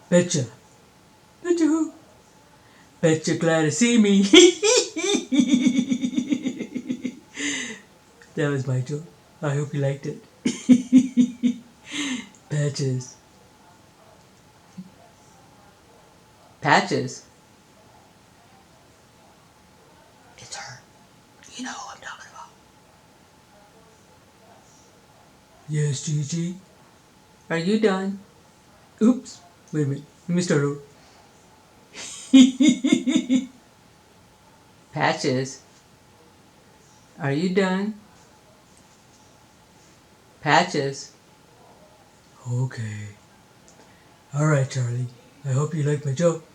Betcha. Betcha who? Bet you're glad to see me. That was my joke. I hope you liked it. Patches. Patches? It's her. You know who I'm talking about. Yes, Gigi. Are you done? Oops. Wait a minute. Let me start over. Patches. Are you done? Patches. Okay. Alright, Charlie. I hope you liked my joke.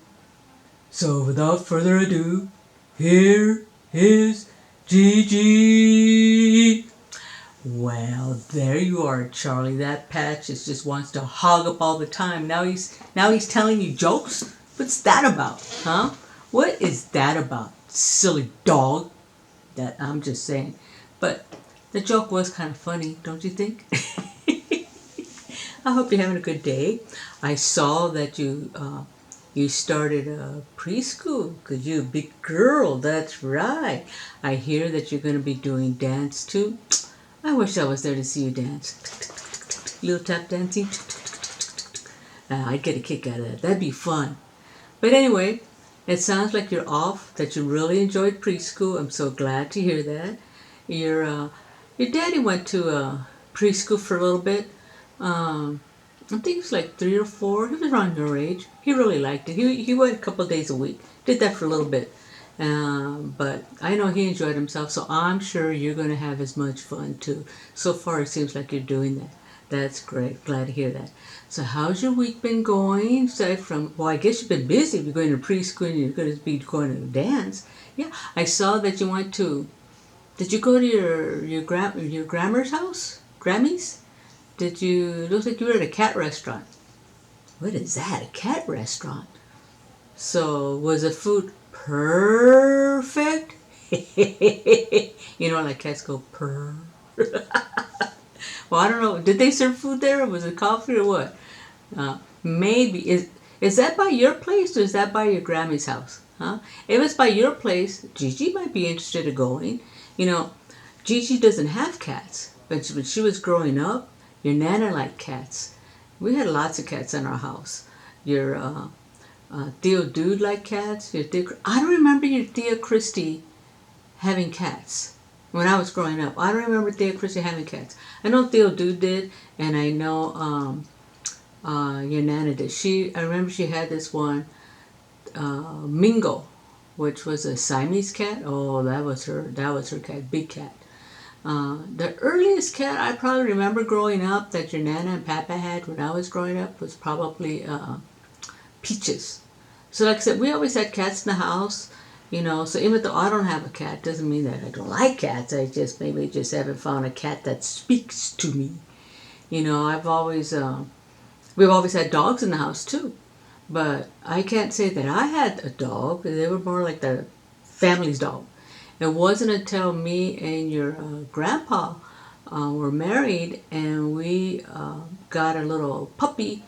So, without further ado, here is Gigi. Well, there you are, Charlie. That Patches just wants to hog up all the time. Now he's telling you jokes? What's that about, huh? What is that about, silly dog? That I'm just saying. But the joke was kind of funny, don't you think? I hope you're having a good day. I saw that you started a preschool because you're a big girl. That's right. I hear that you're going to be doing dance too. I wish I was there to see you dance. Little tap dancing. I'd get a kick out of that. That'd be fun. But anyway, it sounds like you're off, that you really enjoyed preschool. I'm so glad to hear that. Your daddy went to preschool for a little bit. I think he was like 3 or 4. He was around your age. He really liked it. He went a couple of days a week. Did that for a little bit. But I know he enjoyed himself, so I'm sure you're going to have as much fun too. So far, it seems like you're doing that. That's great. Glad to hear that. So how's your week been going? Aside from, well, I guess you've been busy. You're going to preschool and you're going to be going to dance. Yeah, I saw that you went to, did you go to your grandma's house? Grammy's? Looks like you were at a cat restaurant. What is that, a cat restaurant? So, was the food perfect? You know, like cats go purr. Well, I don't know. Did they serve food there, or was it coffee, or what? Maybe. Is that by your place, or is that by your Grammy's house? Huh? If it's by your place, Gigi might be interested in going. You know, Gigi doesn't have cats, but when she was growing up, your Nana liked cats. We had lots of cats in our house. Your Theo Dude liked cats. I don't remember your Thea Christie having cats when I was growing up. I don't remember Thea Christie having cats. I know Theo Dude did, and I know your Nana did. I remember she had this one, Mingo, which was a Siamese cat. Oh, that was her cat, big cat. The earliest cat I probably remember growing up that your Nana and Papa had when I was growing up was probably Peaches. So like I said, we always had cats in the house, so even though I don't have a cat, doesn't mean that I don't like cats. I just maybe just haven't found a cat that speaks to me. I've always, we've always had dogs in the house too. But I can't say that I had a dog. They were more like the family's dog. It wasn't until me and your grandpa were married and we got a little puppy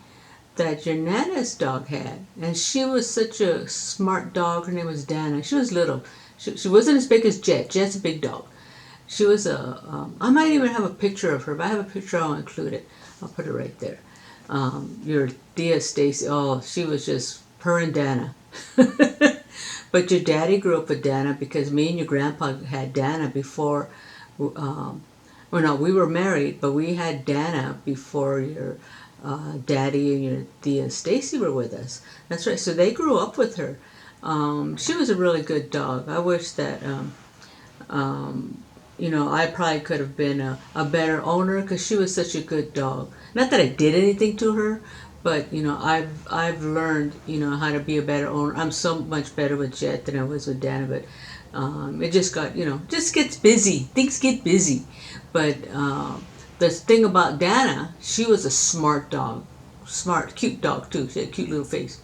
that your Nana's dog had. And she was such a smart dog. Her name was Dana. She was little. She wasn't as big as Jet. Jet's a big dog. She was I might even have a picture of her, but I have a picture, I'll include it. I'll put it right there. Your dear Stacy, oh, she was just her and Dana. But your daddy grew up with Dana because me and your grandpa had Dana before, we were married, but we had Dana before your daddy and your dear Stacy were with us. That's right, so they grew up with her. She was a really good dog. I wish that, I probably could have been a better owner because she was such a good dog. Not that I did anything to her, but I've learned how to be a better owner. I'm so much better with Jet than I was with Dana, but it just got just gets busy. Things get busy, but the thing about Dana, she was a smart dog, cute dog too. She had a cute little face.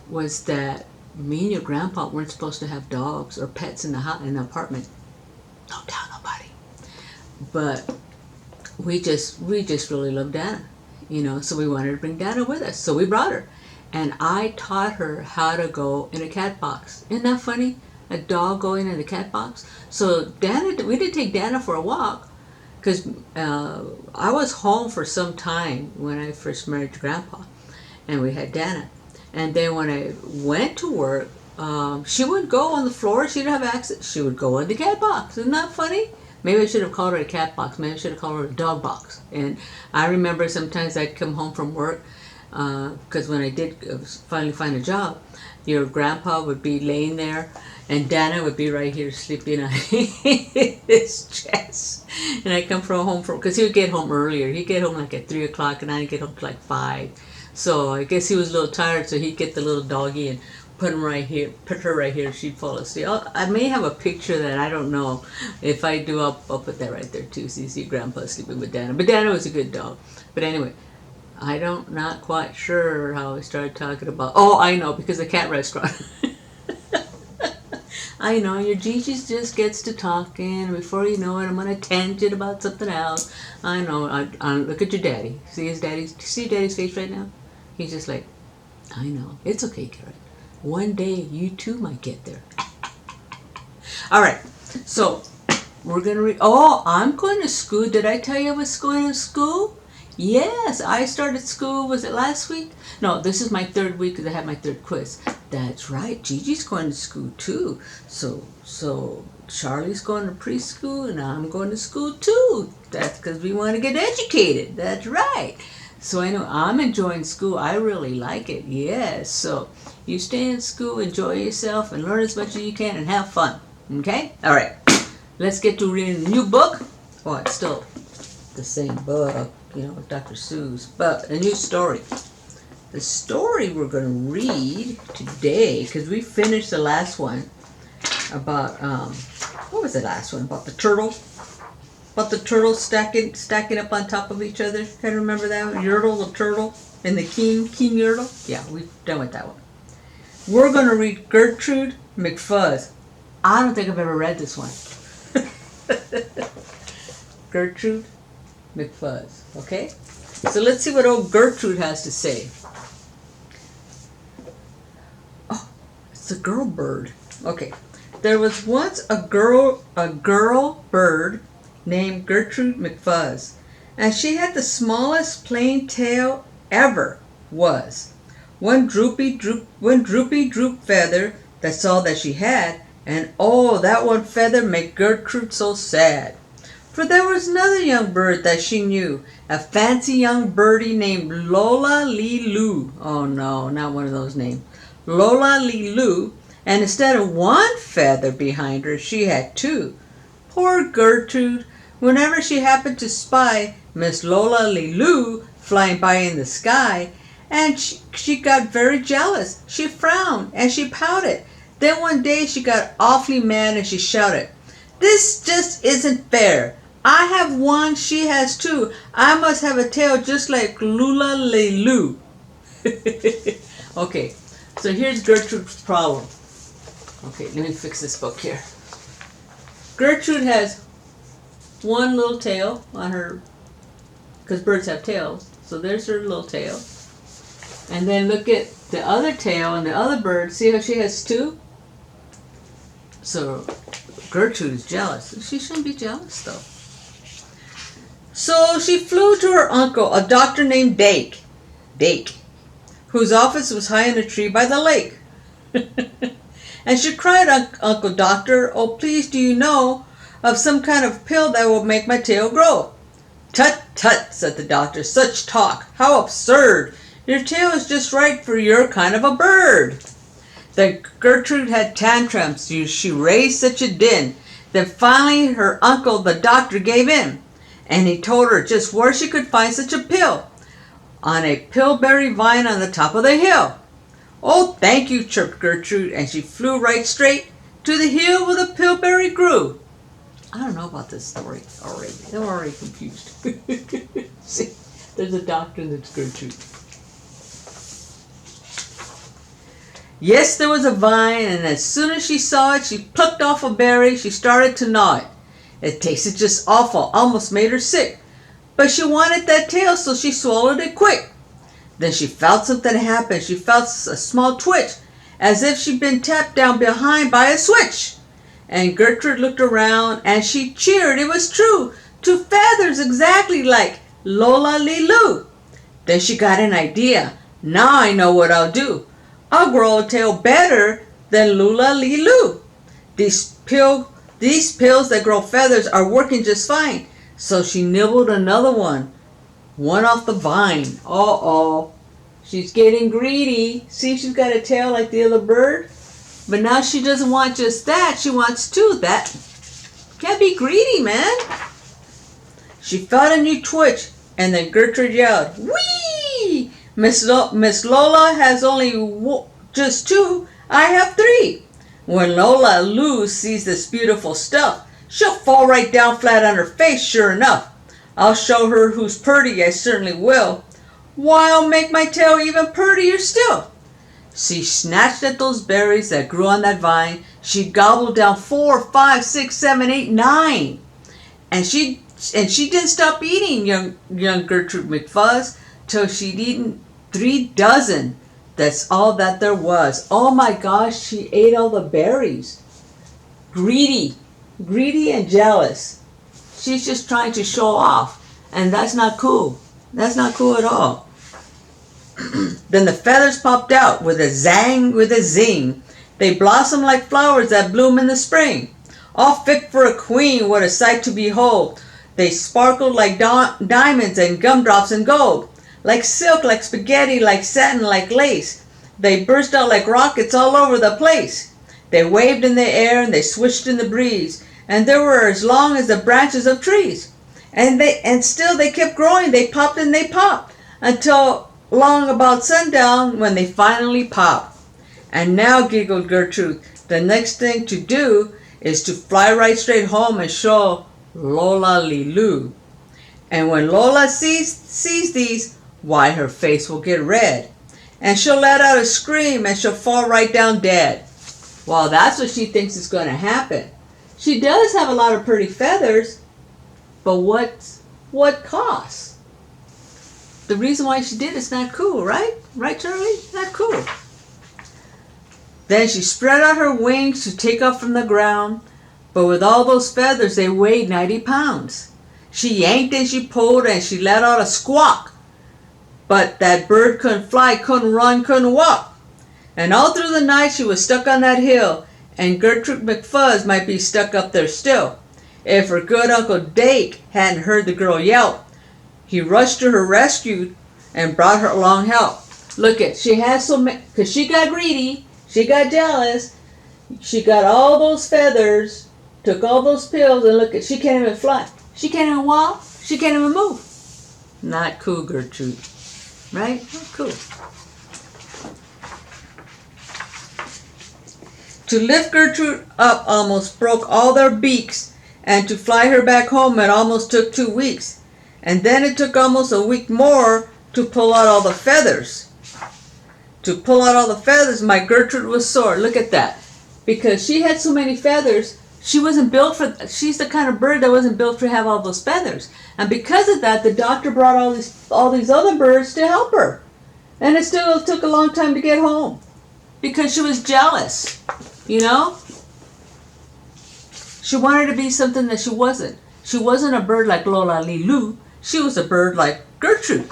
Was that me and your grandpa weren't supposed to have dogs or pets in the apartment? Don't tell nobody. But we just really loved Dana. So we wanted to bring Dana with us. So we brought her. And I taught her how to go in a cat box. Isn't that funny? A dog going in a cat box. So we did take Dana for a walk because I was home for some time when I first married Grandpa, and we had Dana. And then when I went to work, she would go on the floor. She didn't have access. She would go in the cat box. Isn't that funny? Maybe I should have called her a cat box. Maybe I should have called her a dog box. And I remember sometimes I'd come home from work because when I did finally find a job, your grandpa would be laying there and Dana would be right here sleeping on his chest. And I'd come from home because he would get home earlier. He'd get home like at 3 o'clock and I'd get home like 5. So I guess he was a little tired, so he'd get the little doggy and put her right here, she'd fall asleep. I may have a picture that I don't know. If I do, I'll put that right there too, so you see Grandpa sleeping with Dana. But Dana was a good dog. But anyway, not quite sure how I started talking about, I know, because the cat restaurant. I know, your Gigi just gets to talking, and before you know it, I'm on a tangent about something else. I know, look at your daddy. See daddy's face right now? He's just like, I know, it's okay, Karen. One day you too might get there. All right, so we're going to read. I'm going to school. Did I tell you I was going to school? Yes, I started school. Was it last week? No, this is my 3rd week because I had my 3rd quiz. That's right. Gigi's going to school too. So Charlie's going to preschool and I'm going to school too. That's because we want to get educated. That's right. So I know I'm enjoying school. I really like it. Yes. So you stay in school, enjoy yourself, and learn as much as you can and have fun. Okay? All right. Let's get to reading the new book. It's still the same book, Dr. Seuss, but a new story. The story we're going to read today, because we finished the last one about, what was the last one? About the turtle? About the turtle stacking up on top of each other. Can you remember that one? Yertle, the turtle, and the King Yertle? Yeah, we've done with that one. We're going to read Gertrude McFuzz. I don't think I've ever read this one. Gertrude McFuzz. Okay? So let's see what old Gertrude has to say. It's a girl bird. Okay. There was once a girl bird named Gertrude McFuzz, and she had the smallest plain tail ever was. One droopy droop feather, that's all that she had, and that one feather made Gertrude so sad. For there was another young bird that she knew, a fancy young birdie named Lola Lee Loo. Oh no, not one of those names. Lola Lee Loo, and instead of one feather behind her, she had 2. Poor Gertrude, whenever she happened to spy Miss Lola Lee Loo flying by in the sky, and she got very jealous. She frowned and she pouted. Then one day she got awfully mad and she shouted, "This just isn't fair. I have 1, she has 2. I must have a tail just like Lula Lelu." Okay, so here's Gertrude's problem. Okay, let me fix this book here. Gertrude has 1 little tail on her, because birds have tails. So there's her little tail. And then look at the other tail and the other bird. See how she has 2? So Gertrude is jealous. She shouldn't be jealous though. So she flew to her uncle, a doctor named Dake, whose office was high in a tree by the lake. And she cried, "Uncle Doctor, oh please do you know of some kind of pill that will make my tail grow?" "Tut, tut," said the doctor, "such talk. How absurd. Your tail is just right for your kind of a bird." Then Gertrude had tantrums. She raised such a din. Then finally her uncle, the doctor, gave in. And he told her just where she could find such a pill. On a pillberry vine on the top of the hill. "Oh, thank you," chirped Gertrude, and she flew right straight to the hill where the pillberry grew. I don't know about this story already. I'm already confused. See, there's a doctor that's Gertrude. Yes, there was a vine, and as soon as she saw it, she plucked off a berry. She started to gnaw it. It tasted just awful, almost made her sick. but she wanted that tail, so she swallowed it quick. Then she felt something happen. She felt a small twitch, as if she'd been tapped down behind by a switch. And Gertrude looked around, and she cheered. It was true. 2 feathers exactly like Lola Lee Loo. Then she got an idea. Now I know what I'll do. I'll grow a tail better than Lula Lee Loo. These pills that grow feathers are working just fine. So she nibbled another one off the vine. Uh-oh. She's getting greedy. See, she's got a tail like the other bird. But now she doesn't want just that. She wants 2. That can't be greedy, man. She felt a new twitch, and then Gertrude yelled, "Whee! Miss Lola has only just 2. I have 3. When Lola Loo sees this beautiful stuff, she'll fall right down flat on her face, sure enough. I'll show her who's purty, I certainly will. Why, I'll make my tail even purtier still." She snatched at those berries that grew on that vine. She gobbled down 4, 5, 6, 7, 8, 9. And she didn't stop eating, young Gertrude McFuzz, till she'd eaten 3 dozen. That's all that there was. Oh my gosh, she ate all the berries. Greedy and jealous. She's just trying to show off, and that's not cool. That's not cool at all. Then the feathers popped out with a zang, with a zing. They blossomed like flowers that bloom in the spring. All fit for a queen, what a sight to behold. They sparkled like diamonds and gumdrops and gold. Like silk, like spaghetti, like satin, like lace. They burst out like rockets all over the place. They waved in the air and they swished in the breeze. And they were as long as the branches of trees. And still they kept growing. They popped and they popped until long about sundown, when they finally popped. And now, giggled Gertrude, the next thing to do is to fly right straight home and show Lola Lee Loo. And when Lola sees these, why, her face will get red. And she'll let out a scream and she'll fall right down dead. Well, that's what she thinks is going to happen. She does have a lot of pretty feathers, but what cost? The reason why she did it's not cool, right? Right, Charlie? Not cool. Then she spread out her wings to take off from the ground, but with all those feathers, they weighed 90 pounds. She yanked and she pulled and she let out a squawk. But that bird couldn't fly, couldn't run, couldn't walk. And all through the night she was stuck on that hill, and Gertrude McFuzz might be stuck up there still. If her good Uncle Dake hadn't heard the girl yelp, he rushed to her rescue and brought her along help. Look at, she has so many, because she got greedy, she got jealous, she got all those feathers, took all those pills, and look at, she can't even fly. She can't even walk. She can't even move. Not cool, Gertrude. Right? Not cool. To lift Gertrude up almost broke all their beaks, and to fly her back home it almost took 2 weeks. And then it took almost a week more to pull out all the feathers. To pull out all the feathers, my Gertrude was sore. Look at that. Because she had so many feathers, she's the kind of bird that wasn't built to have all those feathers. And because of that, the doctor brought all these other birds to help her. And it still took a long time to get home. Because she was jealous, you know? She wanted to be something that she wasn't. She wasn't a bird like Lola Lee Loo. She was a bird like Gertrude.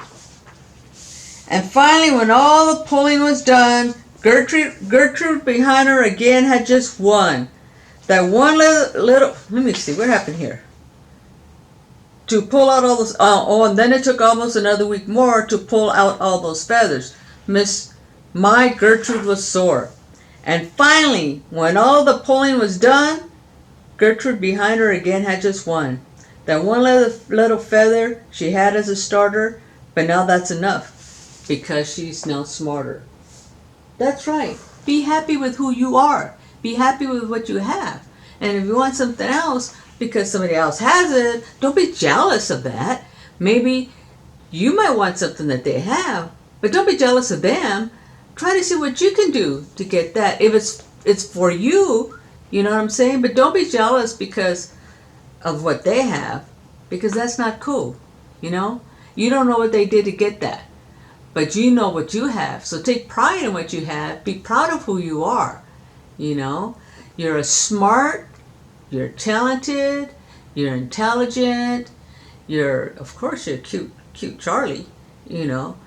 And finally, when all the pulling was done, Gertrude behind her again had just one. That one little let me see, what happened here? To pull out all those, and then it took almost another week more to pull out all those feathers. My Gertrude was sore. And finally, when all the pulling was done, Gertrude behind her again had just one. That one little feather she had as a starter, but now that's enough, because she's now smarter. That's right. Be happy with who you are. Be happy with what you have. And if you want something else, because somebody else has it, don't be jealous of that. Maybe you might want something that they have, but don't be jealous of them. Try to see what you can do to get that. If it's for you, you know what I'm saying? But don't be jealous because of what they have, because that's not cool. You know? You don't know what they did to get that. But you know what you have. So take pride in what you have. Be proud of who you are. You know? You're a smart, you're talented, you're intelligent, of course you're cute Charlie, you know,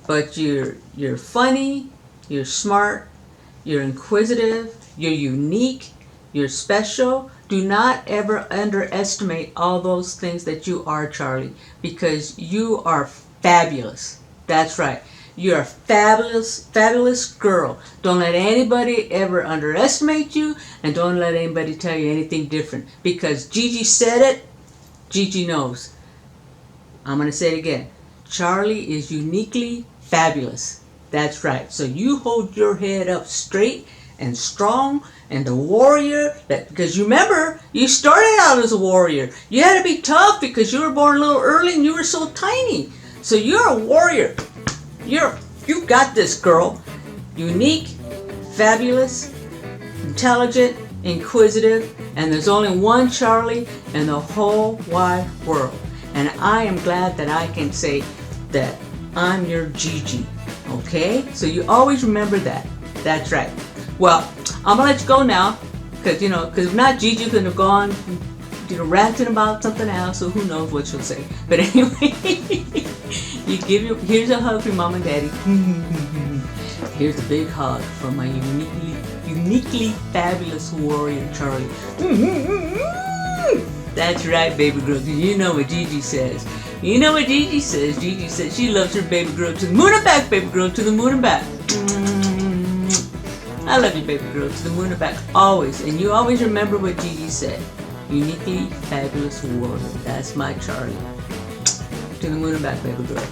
but you're funny, you're smart, you're inquisitive, you're unique, you're special. Do not ever underestimate all those things that you are, Charlie, because you are fabulous. That's right. You're a fabulous, fabulous girl. Don't let anybody ever underestimate you, and don't let anybody tell you anything different. Because Gigi said it, Gigi knows. I'm going to say it again. Charlie is uniquely fabulous. That's right. So you hold your head up straight and strong and a warrior. Because you remember, you started out as a warrior. You had to be tough because you were born a little early and you were so tiny. So you're a warrior. You got this, girl. Unique, fabulous, intelligent, inquisitive, and there's only one Charlie in the whole wide world. And I am glad that I can say that I'm your Gigi. Okay? So you always remember that. That's right. Well, I'm going to let you go now. Because if not, Gigi could have gone, ranting about something else. So who knows what she'll say. But anyway, here's a hug from Mom and Daddy. Here's a big hug from my uniquely fabulous warrior, Charlie. That's right, baby girl. You know what Gigi says. You know what Gigi says. Gigi says she loves her baby girl to the moon and back, baby girl, to the moon and back. I love you, baby girl, to the moon and back, always. And you always remember what Gigi said. Uniquely fabulous warrior. That's my Charlie. To the moon and back, baby girl.